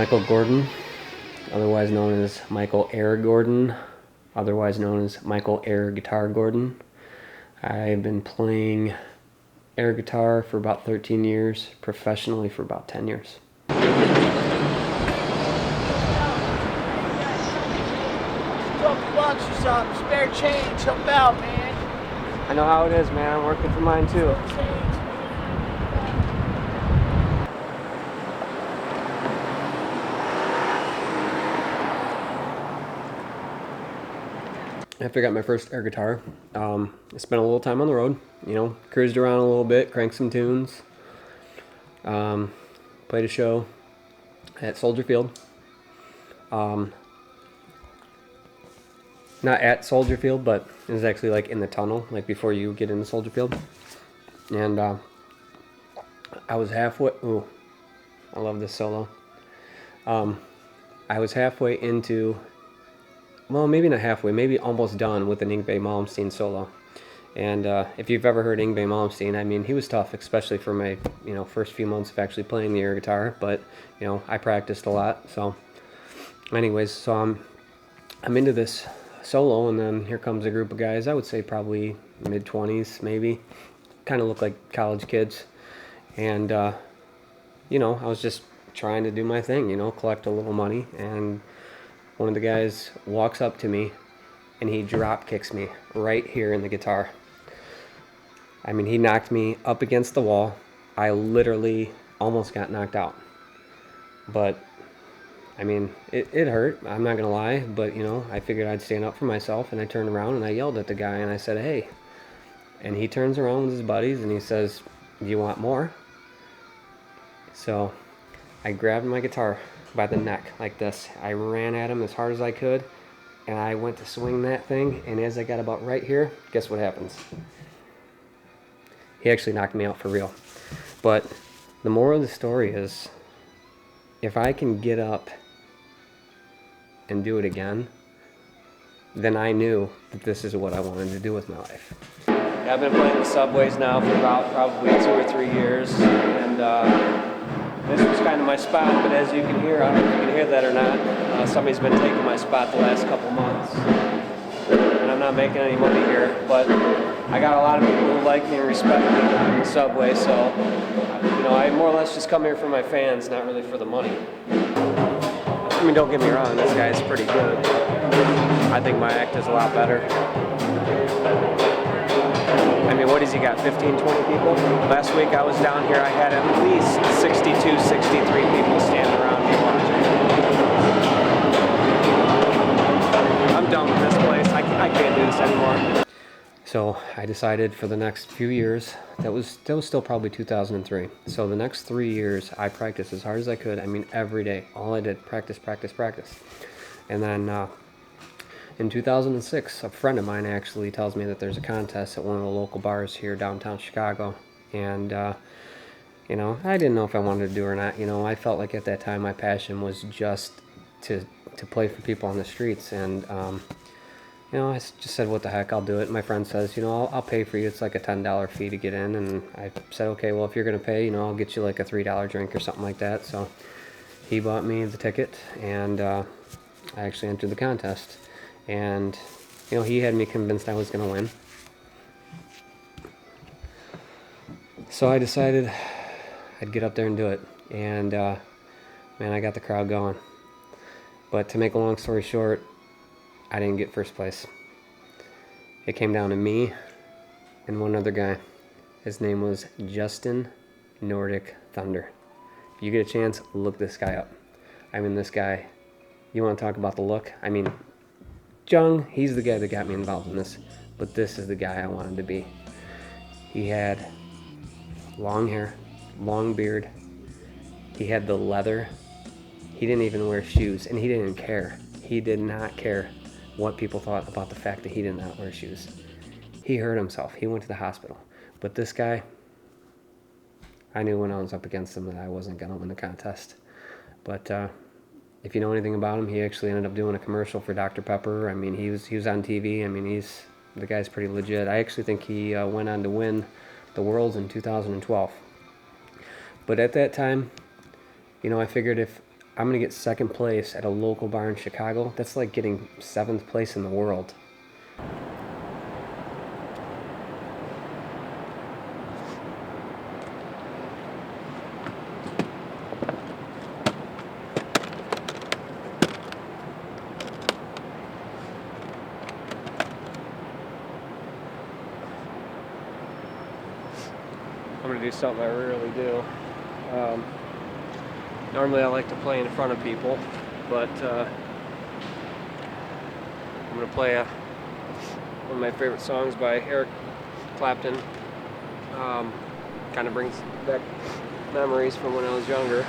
Michael Gordon, otherwise known as Michael Air Gordon, otherwise known as Michael Air Guitar Gordon. I've been playing air guitar for about 13 years, professionally for about 10 years. $12 or something, spare change, help out, man. I know how it is, man. I'm working for mine too. After I got my first air guitar, I spent a little time on the road, cruised around a little bit, cranked some tunes, played a show at Soldier Field. Not at Soldier Field, but it was actually like in the tunnel, like before you get into Soldier Field. And I was halfway, ooh, I love this solo. I was halfway into, well, maybe not halfway, maybe almost done with an Yngwie Malmsteen solo. And if you've ever heard Yngwie Malmsteen, I mean, he was tough, especially for my, first few months of actually playing the air guitar. But, I practiced a lot. So anyways, so I'm into this solo, and then here comes a group of guys, I would say probably mid-20s maybe. Kind of look like college kids. And, I was just trying to do my thing, collect a little money. And one of the guys walks up to me and he drop kicks me right here in the guitar. I mean, he knocked me up against the wall. I literally almost got knocked out. But, I mean, it hurt. I'm not going to lie. But, I figured I'd stand up for myself. And I turned around and I yelled at the guy and I said, "Hey." And he turns around with his buddies and he says, "Do you want more?" So I grabbed my guitar by the neck like this. I ran at him as hard as I could. And I went to swing that thing. And as I got about right here, guess what happens? He actually knocked me out for real. But the moral of the story is, if I can get up and do it again, then I knew that this is what I wanted to do with my life. I've been playing the subways now for about probably 2 or 3 years, and this was kind of my spot, but as you can hear, I don't know if you can hear that or not, somebody's been taking my spot the last couple months, and I'm not making any money here, but I got a lot of people who like me and respect me in the subway, so I more or less just come here for my fans, not really for the money. I mean, don't get me wrong, this guy's pretty good. I think my act is a lot better. I mean, what has he got, 15, 20 people? Last week I was down here, I had at least 62, 63 people standing around me watching. I'm done with this place. I can't do this anymore. So I decided for the next few years, that was still probably 2003. So the next 3 years, I practiced as hard as I could. I mean, every day. All I did, practice, practice, practice. And then in 2006, a friend of mine actually tells me that there's a contest at one of the local bars here downtown Chicago. And, I didn't know if I wanted to do it or not. I felt like at that time my passion was just to play for people on the streets. And, I just said, what the heck, I'll do it. My friend says, I'll pay for you. It's like a $10 fee to get in. And I said, okay, well, if you're going to pay, I'll get you like a $3 drink or something like that. So he bought me the ticket, and I actually entered the contest. And, he had me convinced I was going to win. So I decided I'd get up there and do it. And, man, I got the crowd going. But to make a long story short, I didn't get first place. It came down to me and one other guy. His name was Justin Nordic Thunder. If you get a chance, look this guy up. I mean, this guy, you want to talk about the look? I mean, Jung, he's the guy that got me involved in this, but this is the guy I wanted to be. He had long hair, long beard. He had the leather. He didn't even wear shoes, and he didn't care. He did not care what people thought about the fact that he did not wear shoes. He hurt himself. He went to the hospital. But this guy, I knew when I was up against him that I wasn't going to win the contest. But if you know anything about him, he actually ended up doing a commercial for Dr. Pepper. I mean, he was on TV. I mean, the guy's pretty legit. I actually think he went on to win the Worlds in 2012. But at that time, I figured if I'm gonna get second place at a local bar in Chicago. That's like getting 7th place in the world. I'm gonna do something I rarely do. Normally I like to play in front of people, but I'm gonna play one of my favorite songs by Eric Clapton. Kind of brings back memories from when I was younger.